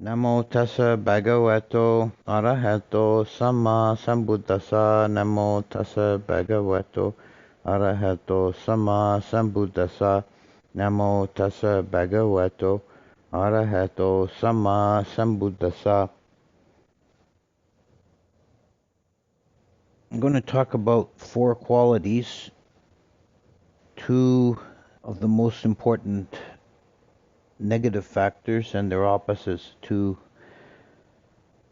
Namo tassa bhagavato arahato samma sambuddhassa. Namo tassa bhagavato arahato samma sambuddhassa. Namo tassa bhagavato arahato samma sambuddhassa. I'm going to talk about four qualities, two of the most important negative factors and their opposites, two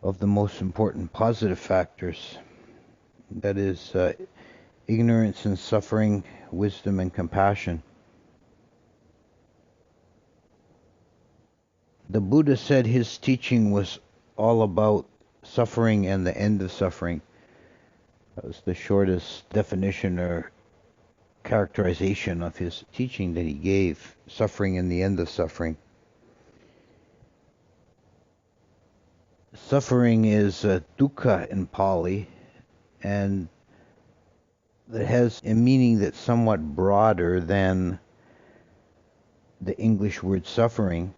of the most important positive factors. That is ignorance and suffering, wisdom and compassion. The Buddha said his teaching was all about suffering and the end of suffering. That was the shortest definition or characterization of his teaching that he gave, suffering and the end of suffering. Suffering is dukkha in Pali, and it has a meaning that's somewhat broader than the English word suffering.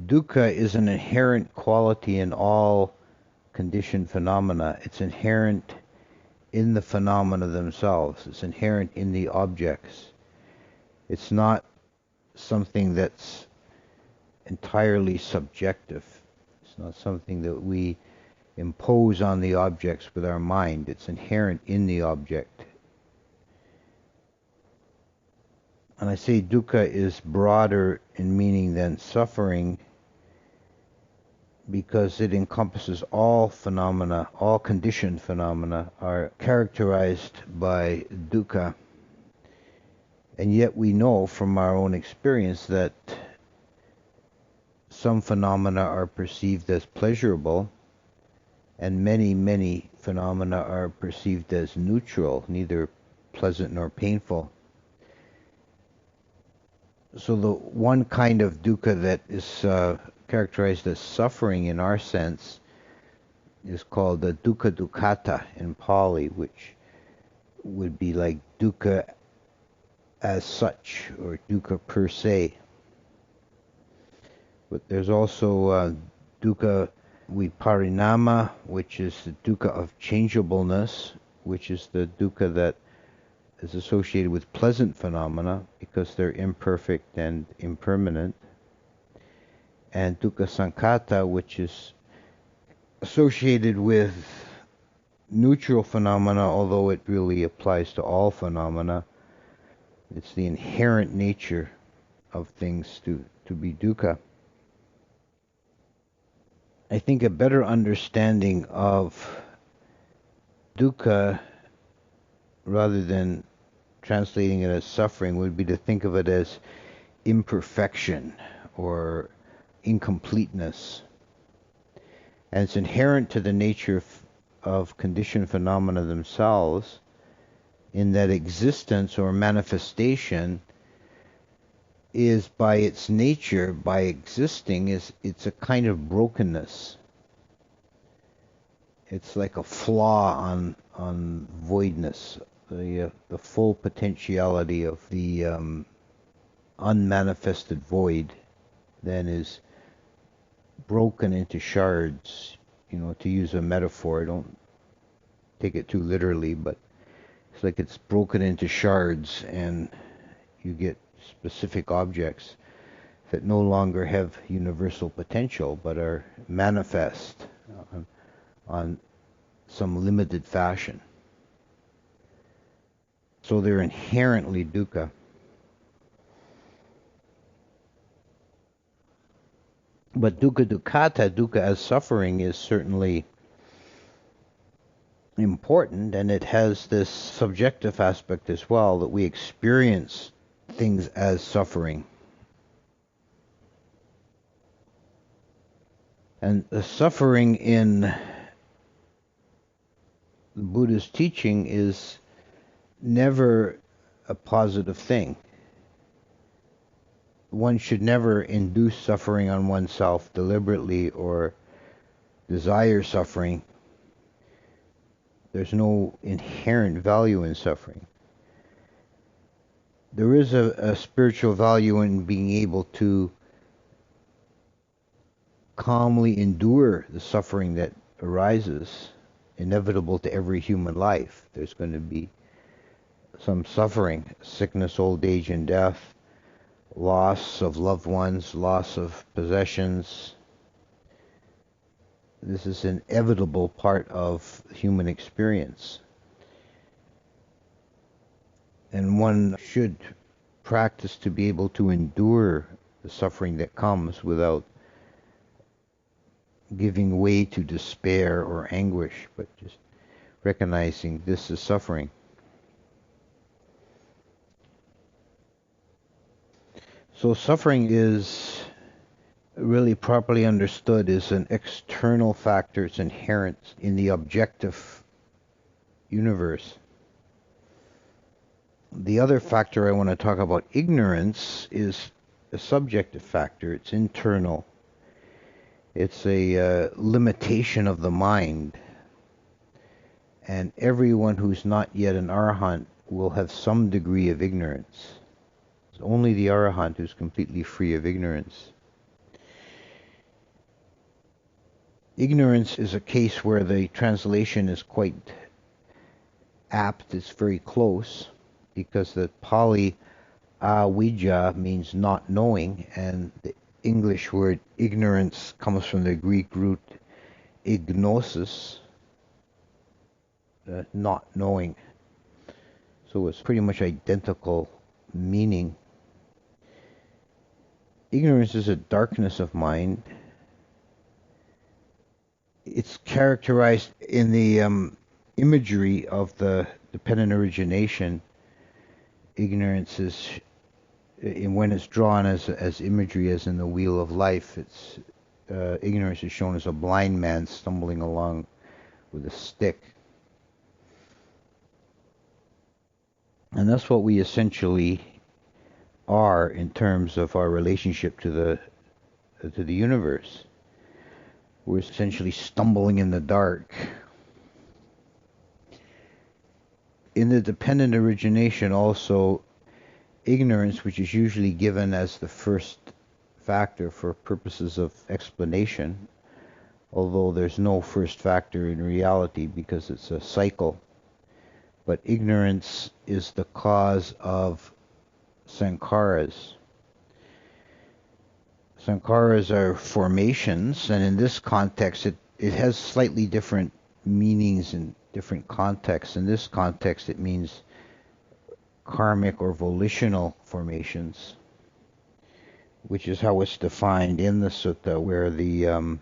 Dukkha is an inherent quality in all conditioned phenomena. It's inherent in the phenomena themselves. It's inherent in the objects. It's not something that's entirely subjective. It's not something that we impose on the objects with our mind. It's inherent in the object. And I say dukkha is broader in meaning than suffering because it encompasses all phenomena, all conditioned phenomena are characterized by dukkha. And yet we know from our own experience that some phenomena are perceived as pleasurable, and many, many phenomena are perceived as neutral, neither pleasant nor painful. So the one kind of dukkha that is characterized as suffering in our sense is called the dukkha dukkhata in Pali, which would be like dukkha as such, or dukkha per se. But there's also dukkha viparinama, which is the dukkha of changeableness, which is the dukkha that is associated with pleasant phenomena because they're imperfect and impermanent. And dukkha sankhata, which is associated with neutral phenomena, although it really applies to all phenomena. It's the inherent nature of things to be dukkha. I think a better understanding of dukkha, rather than translating it as suffering, would be to think of it as imperfection or incompleteness. And it's inherent to the nature of conditioned phenomena themselves, in that existence or manifestation is by its nature, by existing, it's a kind of brokenness. It's like a flaw on voidness, the full potentiality of the unmanifested void then is broken into shards. To use a metaphor, I don't take it too literally, but it's like it's broken into shards, and you get specific objects that no longer have universal potential, but are manifest on some limited fashion. So they're inherently dukkha. But dukkha dukkhata, dukkha as suffering, is certainly important, and it has this subjective aspect as well, that we experience things as suffering. And the suffering in the Buddha's teaching is never a positive thing. One should never induce suffering on oneself deliberately or desire suffering. There's no inherent value in suffering. there is a spiritual value in being able to calmly endure the suffering that arises, inevitable to every human life. There's going to be some suffering, sickness, old age, and death, loss of loved ones, loss of possessions. This is an inevitable part of human experience. And one should practice to be able to endure the suffering that comes without giving way to despair or anguish, but just recognizing this is suffering. So suffering is really properly understood is an external factor. It's inherent in the objective universe. The other factor I want to talk about, ignorance, is a subjective factor. It's internal. It's a limitation of the mind. And everyone who's not yet an arahant will have some degree of ignorance. It's only the arahant who's completely free of ignorance. Ignorance is a case where the translation is quite apt. It's very close, because the Pali avijja means not knowing, and the English word ignorance comes from the Greek root ignosis, not knowing. So it's pretty much identical meaning. Ignorance is a darkness of mind. It's characterized in the imagery of the dependent origination. Ignorance is, when it's drawn as imagery, as in the wheel of life, it's ignorance is shown as a blind man stumbling along with a stick. And that's what we essentially are in terms of our relationship to the universe. We're essentially stumbling in the dark. In the dependent origination also, ignorance, which is usually given as the first factor for purposes of explanation, although there's no first factor in reality because it's a cycle, but ignorance is the cause of sankharas. Sankharas are formations, and in this context it has slightly different meanings in different contexts. In this context it means karmic or volitional formations, which is how it's defined in the sutta, where the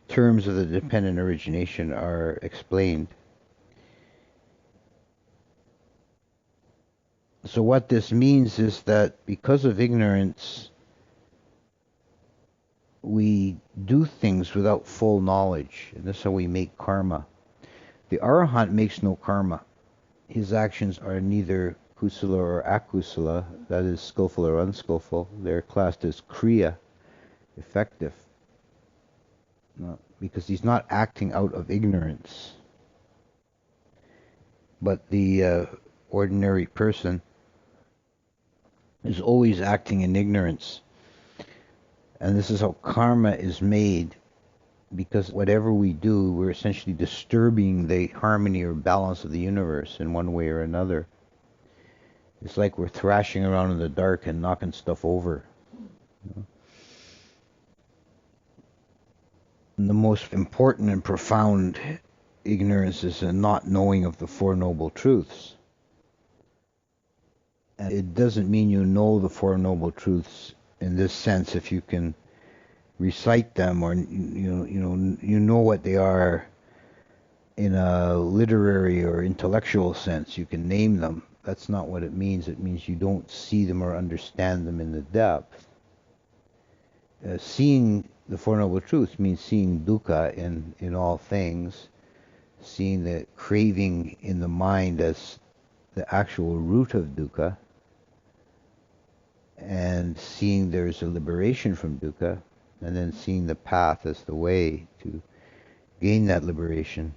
terms of the dependent origination are explained. So what this means is that because of ignorance, we do things without full knowledge, and that's how we make karma. The arahant makes no karma. His actions are neither kusala or akusala, that is skillful or unskillful. They're classed as kriya, effective, because he's not acting out of ignorance. But the ordinary person is always acting in ignorance. And this is how karma is made, because whatever we do, we're essentially disturbing the harmony or balance of the universe in one way or another. It's like we're thrashing around in the dark and knocking stuff over. And the most important and profound ignorance is a not knowing of the Four Noble Truths. And it doesn't mean you know the Four Noble Truths in this sense if you can recite them, or you know what they are in a literary or intellectual sense. You can name them. That's not what it means. It means you don't see them or understand them in the depth. Seeing the Four Noble Truths means seeing dukkha in all things, seeing the craving in the mind as the actual root of dukkha, and seeing there's a liberation from dukkha, and then seeing the path as the way to gain that liberation.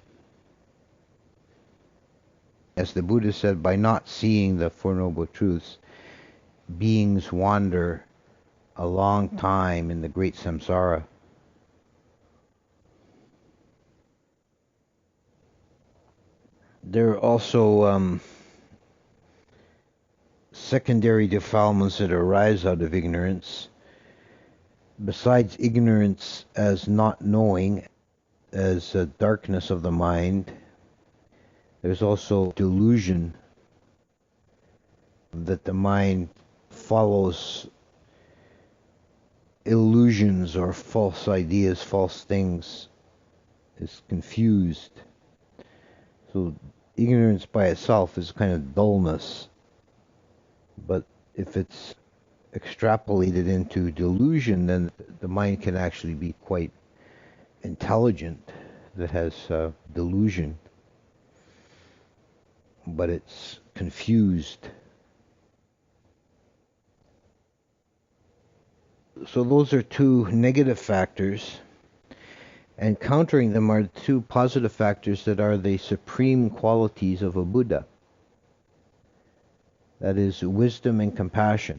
As the Buddha said, by not seeing the Four Noble Truths, beings wander a long time in the great samsara. There are also secondary defilements that arise out of ignorance. Besides ignorance as not knowing, as a darkness of the mind, there's also delusion, that the mind follows illusions or false ideas, false things, is confused. So ignorance by itself is kind of dullness, but if it's extrapolated into delusion, then the mind can actually be quite intelligent, that has delusion, but it's confused. So those are two negative factors, and countering them are two positive factors that are the supreme qualities of a Buddha. That is wisdom and compassion,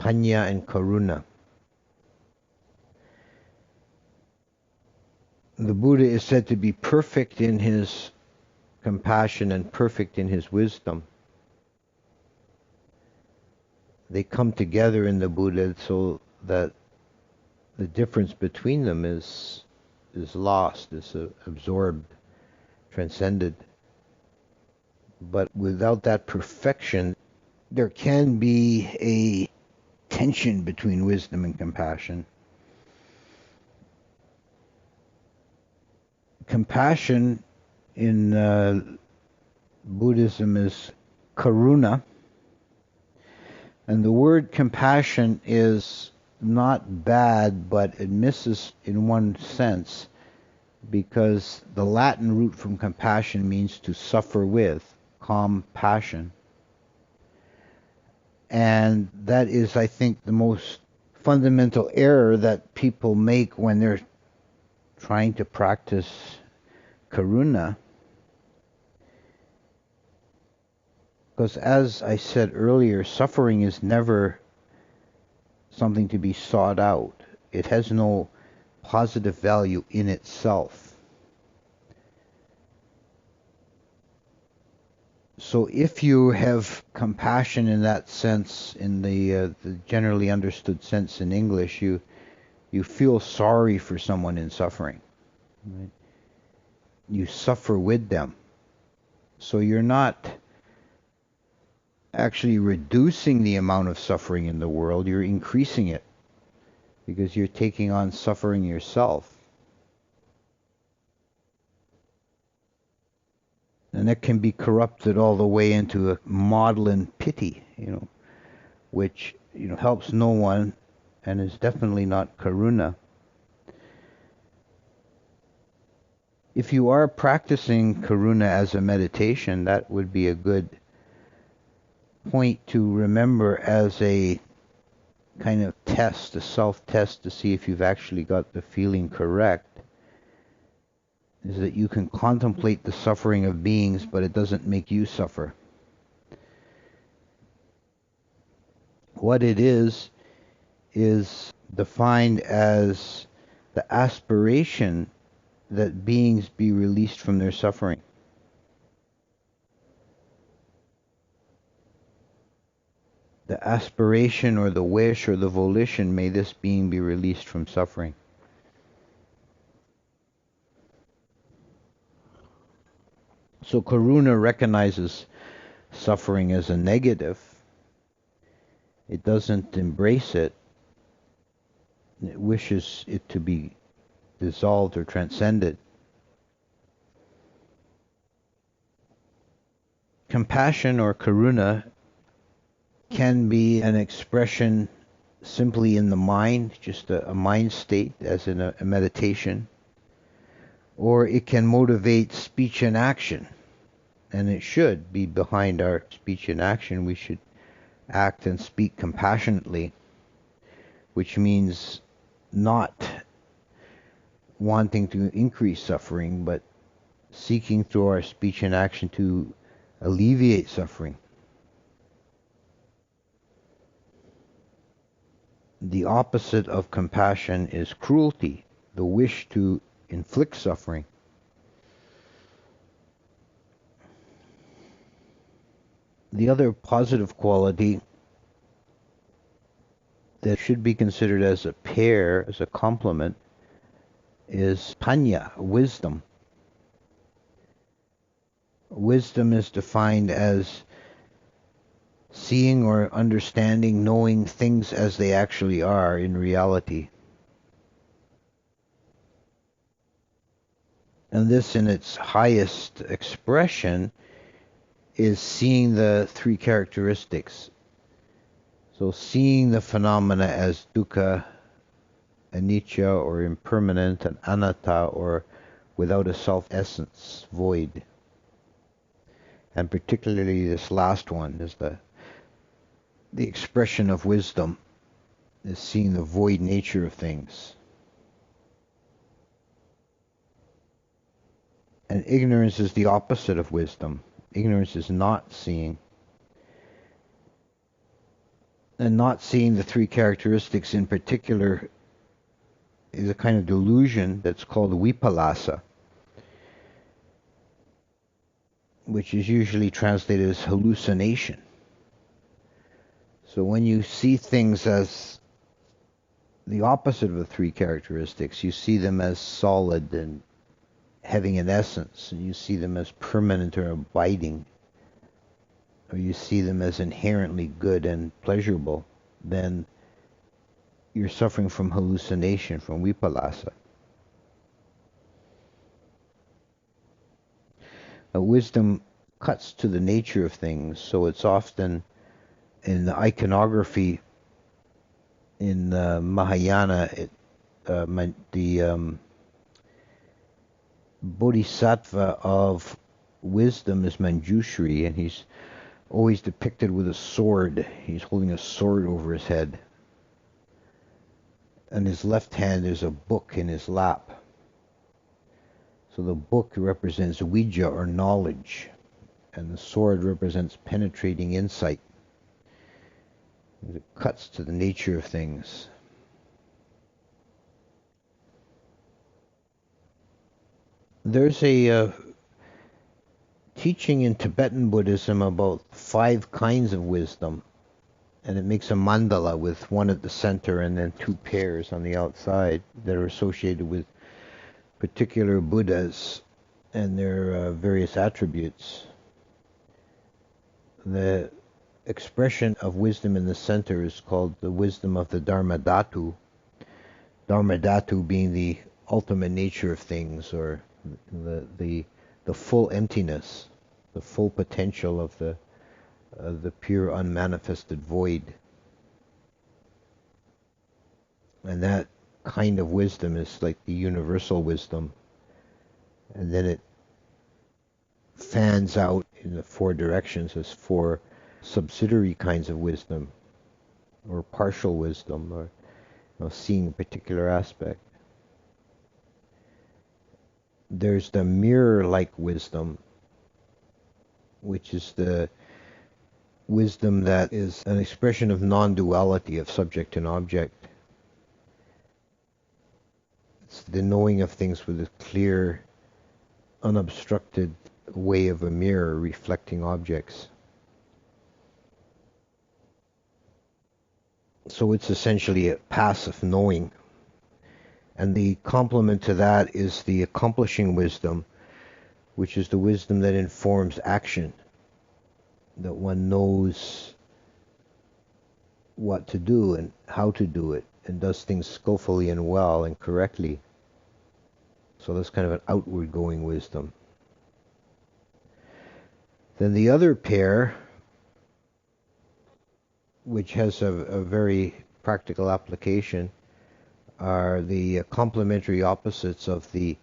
panya and karuna. The Buddha is said to be perfect in his compassion and perfect in his wisdom. They come together in the Buddha so that the difference between them is lost, is absorbed, transcended. But without that perfection, there can be a tension between wisdom and compassion. Compassion in Buddhism is karuna, and the word compassion is not bad, but it misses in one sense, because the Latin root from compassion means to suffer with, compassion. And that is, I think, the most fundamental error that people make when they're trying to practice karuna. Because as I said earlier, suffering is never something to be sought out. It has no positive value in itself. So if you have compassion in that sense, in the generally understood sense in English, you feel sorry for someone in suffering. Right? You suffer with them. So you're not actually reducing the amount of suffering in the world, you're increasing it, because you're taking on suffering yourself. And that can be corrupted all the way into a maudlin pity, which helps no one and is definitely not karuna. If you are practicing karuna as a meditation, that would be a good point to remember as a kind of test, a self-test to see if you've actually got the feeling correct, is that you can contemplate the suffering of beings, but it doesn't make you suffer. What it is defined as the aspiration that beings be released from their suffering. The aspiration or the wish or the volition, may this being be released from suffering. So karuna recognizes suffering as a negative. It doesn't embrace it. It wishes it to be dissolved or transcended. Compassion or karuna can be an expression simply in the mind, just a mind state, as in a meditation, or it can motivate speech and action, and it should be behind our speech and action. We should act and speak compassionately, which means not wanting to increase suffering, but seeking through our speech and action to alleviate suffering. the opposite of compassion is cruelty, the wish to inflict suffering. The other positive quality that should be considered as a pair, as a complement, is panya, wisdom. Wisdom is defined as seeing or understanding, knowing things as they actually are in reality. And this, in its highest expression, is seeing the three characteristics. So seeing the phenomena as dukkha, anicca, or impermanent, and anatta, or without a self-essence, void. And particularly this last one is the expression of wisdom, is seeing the void nature of things. And ignorance is the opposite of wisdom. Ignorance is not seeing. And not seeing the three characteristics in particular is a kind of delusion that's called vipallasa, which is usually translated as hallucination. So when you see things as the opposite of the three characteristics, you see them as solid and having an essence, and you see them as permanent or abiding, or you see them as inherently good and pleasurable, then you're suffering from hallucination, from vipallasa. Wisdom cuts to the nature of things, so it's often in the iconography in Mahayana, the bodhisattva of wisdom is Manjushri, and he's always depicted with a sword. He's holding a sword over his head. And his left hand is a book in his lap. So the book represents vijja, or knowledge, and the sword represents penetrating insight. It cuts to the nature of things. There's a teaching in Tibetan Buddhism about 5 kinds of wisdom, and it makes a mandala with one at the center and then 2 pairs on the outside that are associated with particular Buddhas and their various attributes. The expression of wisdom in the center is called the wisdom of the Dharma Dhatu. Dharma Dhatu being the ultimate nature of things, or the full emptiness, the full potential of the pure unmanifested void. And that kind of wisdom is like the universal wisdom. And then it fans out in the 4 directions as 4 subsidiary kinds of wisdom, or partial wisdom, or seeing a particular aspect. There's the mirror-like wisdom, which is the wisdom that is an expression of non-duality of subject and object. It's the knowing of things with a clear, unobstructed way of a mirror reflecting objects. So it's essentially a passive knowing. And the complement to that is the accomplishing wisdom, which is the wisdom that informs action, that one knows what to do and how to do it, and does things skillfully and well and correctly. So that's kind of an outward going wisdom. Then the other pair, which has a very practical application, are the complementary opposites of the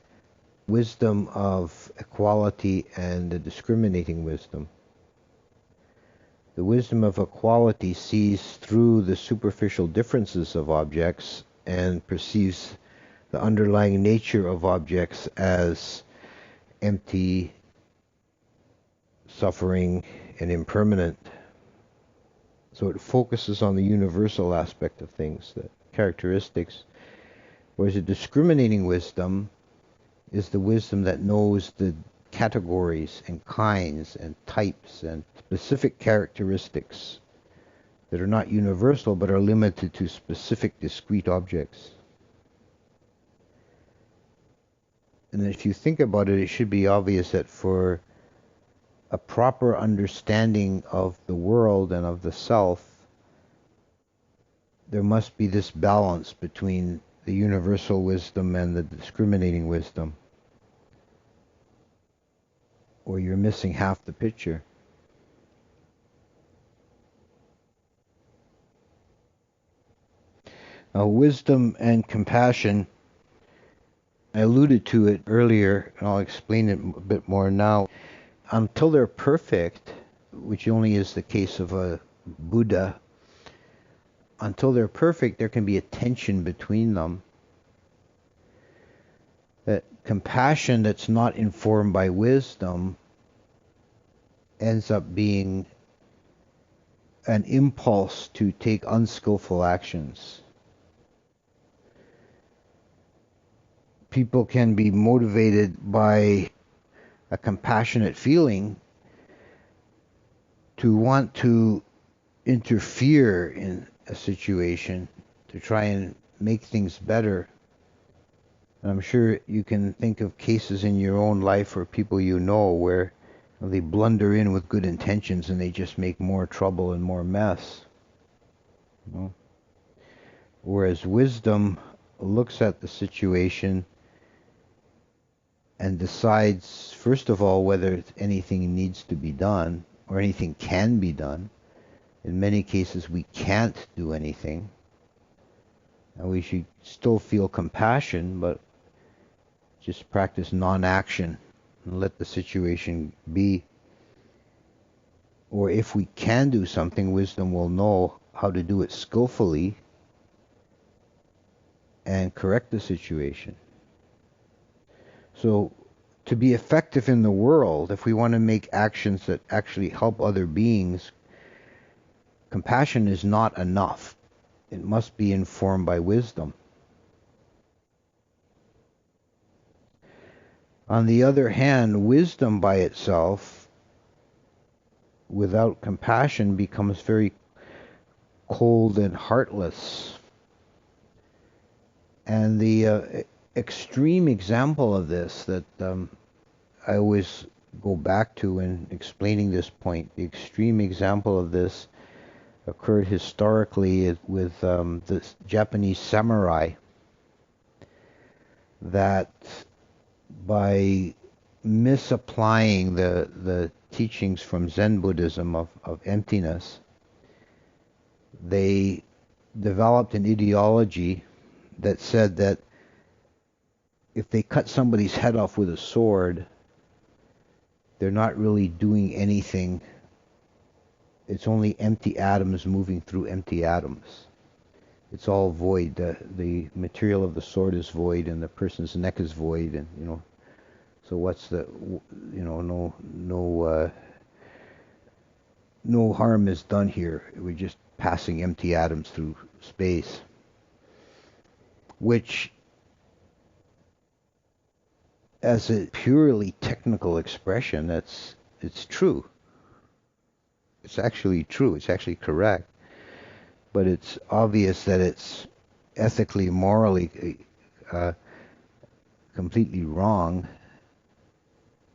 wisdom of equality and the discriminating wisdom. The wisdom of equality sees through the superficial differences of objects and perceives the underlying nature of objects as empty, suffering, and impermanent. So it focuses on the universal aspect of things, the characteristics, whereas a discriminating wisdom is the wisdom that knows the categories and kinds and types and specific characteristics that are not universal but are limited to specific discrete objects. And if you think about it, it should be obvious that for a proper understanding of the world and of the self, there must be this balance between the universal wisdom and the discriminating wisdom, or you're missing half the picture. Now, wisdom and compassion, I alluded to it earlier, and I'll explain it a bit more now. Until they're perfect, which only is the case of a Buddha, until they're perfect, there can be a tension between them. That compassion that's not informed by wisdom ends up being an impulse to take unskillful actions. People can be motivated by a compassionate feeling to want to interfere in a situation to try and make things better. And I'm sure you can think of cases in your own life or people you know where they blunder in with good intentions and they just make more trouble and more mess. You know? Whereas wisdom looks at the situation and decides, first of all, whether anything needs to be done or anything can be done. In many cases, we can't do anything. And we should still feel compassion, but just practice non-action and let the situation be. Or if we can do something, wisdom will know how to do it skillfully and correct the situation. So to be effective in the world, if we want to make actions that actually help other beings, compassion is not enough. It must be informed by wisdom. On the other hand, wisdom by itself, without compassion, becomes very cold and heartless. And the extreme example of this that I always go back to in explaining this point, the extreme example of this occurred historically with the Japanese samurai, that by misapplying the teachings from Zen Buddhism of emptiness, they developed an ideology that said that if they cut somebody's head off with a sword, they're not really doing anything. It's only empty atoms moving through empty atoms. It's all void. The material of the sword is void, and the person's neck is void, and So what's the no harm is done here. We're just passing empty atoms through space, which, as a purely technical expression, it's true. It's actually true. It's actually correct. But it's obvious that it's ethically, morally completely wrong,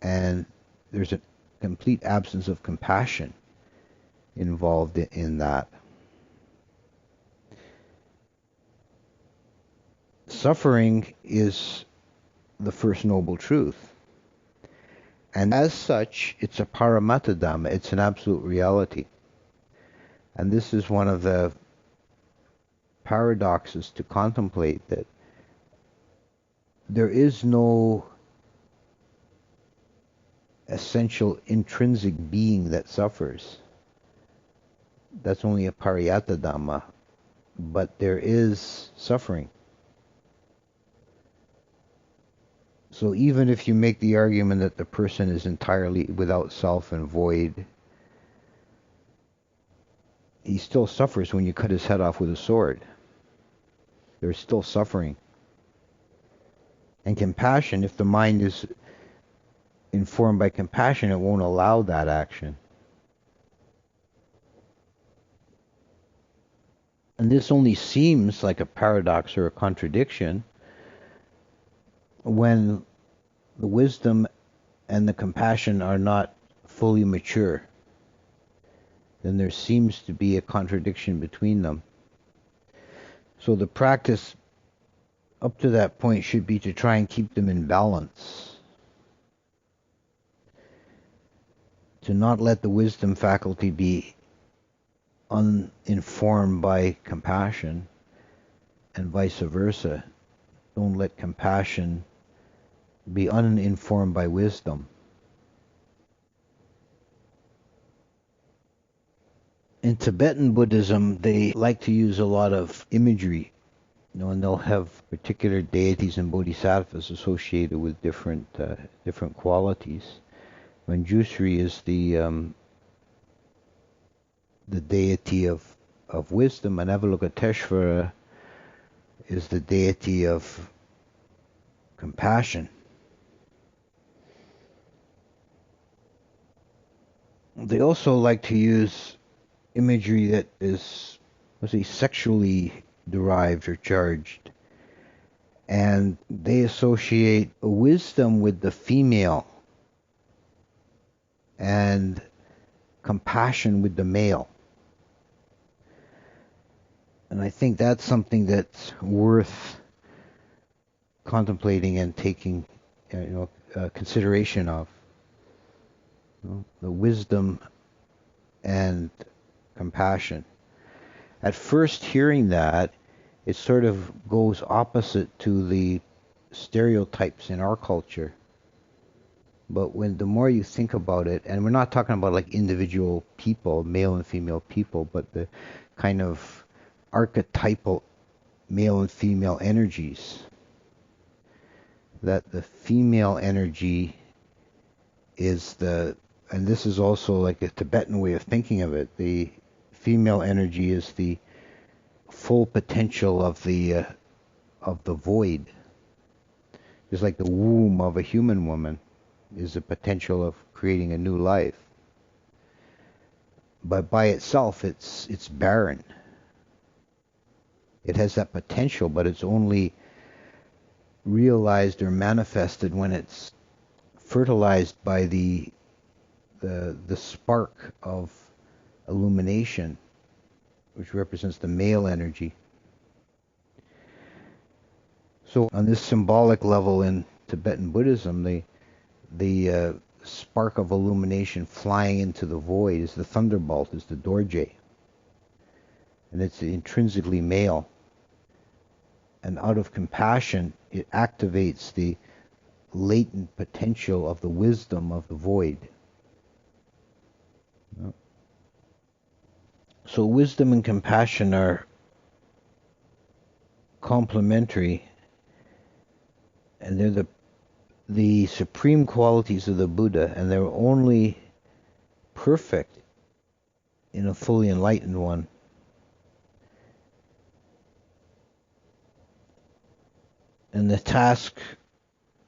and there's a complete absence of compassion involved in that. Suffering is the first noble truth. And as such, it's a paramattha Dhamma. It's an absolute reality. And this is one of the paradoxes to contemplate, that there is no essential intrinsic being that suffers. That's only a pariyatta Dhamma. But there is suffering. So even if you make the argument that the person is entirely without self and void, he still suffers when you cut his head off with a sword. There's still suffering. And compassion, if the mind is informed by compassion, it won't allow that action. And this only seems like a paradox or a contradiction when the wisdom and the compassion are not fully mature. Then there seems to be a contradiction between them. So the practice up to that point should be to try and keep them in balance. To not let the wisdom faculty be uninformed by compassion, and vice versa. Don't let compassion be uninformed by wisdom. In Tibetan Buddhism, they like to use a lot of imagery, and they'll have particular deities and bodhisattvas associated with different qualities. Manjusri is the deity of wisdom, and Avalokiteshvara is the deity of compassion. They also like to use imagery that is, let's say, sexually derived or charged. And they associate wisdom with the female and compassion with the male. And I think that's something that's worth contemplating and taking consideration of. The wisdom and compassion. At first hearing that, it sort of goes opposite to the stereotypes in our culture. But the more you think about it, and we're not talking about like individual people, male and female people, but the kind of archetypal male and female energies, that the female energy is and this is also like a Tibetan way of thinking of it, the female energy is the full potential of the void. Just like the womb of a human woman is the potential of creating a new life. But by itself, it's barren. It has that potential, but it's only realized or manifested when it's fertilized by the spark of illumination, which represents the male energy. So on this symbolic level in Tibetan Buddhism, the spark of illumination flying into the void is the thunderbolt, is the dorje. And it's intrinsically male. And out of compassion, it activates the latent potential of the wisdom of the void. So wisdom and compassion are complementary, and they're the supreme qualities of the Buddha, and they're only perfect in a fully enlightened one. And the task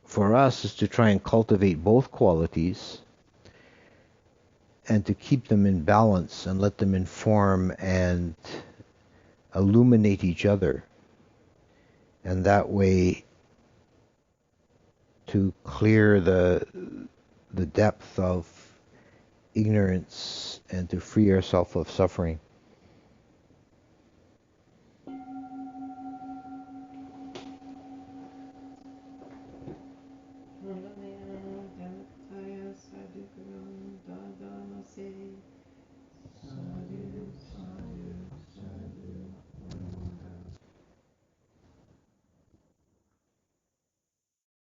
for us is to try and cultivate both qualities and to keep them in balance and let them inform and illuminate each other. And that way to clear the depth of ignorance and to free ourselves of suffering.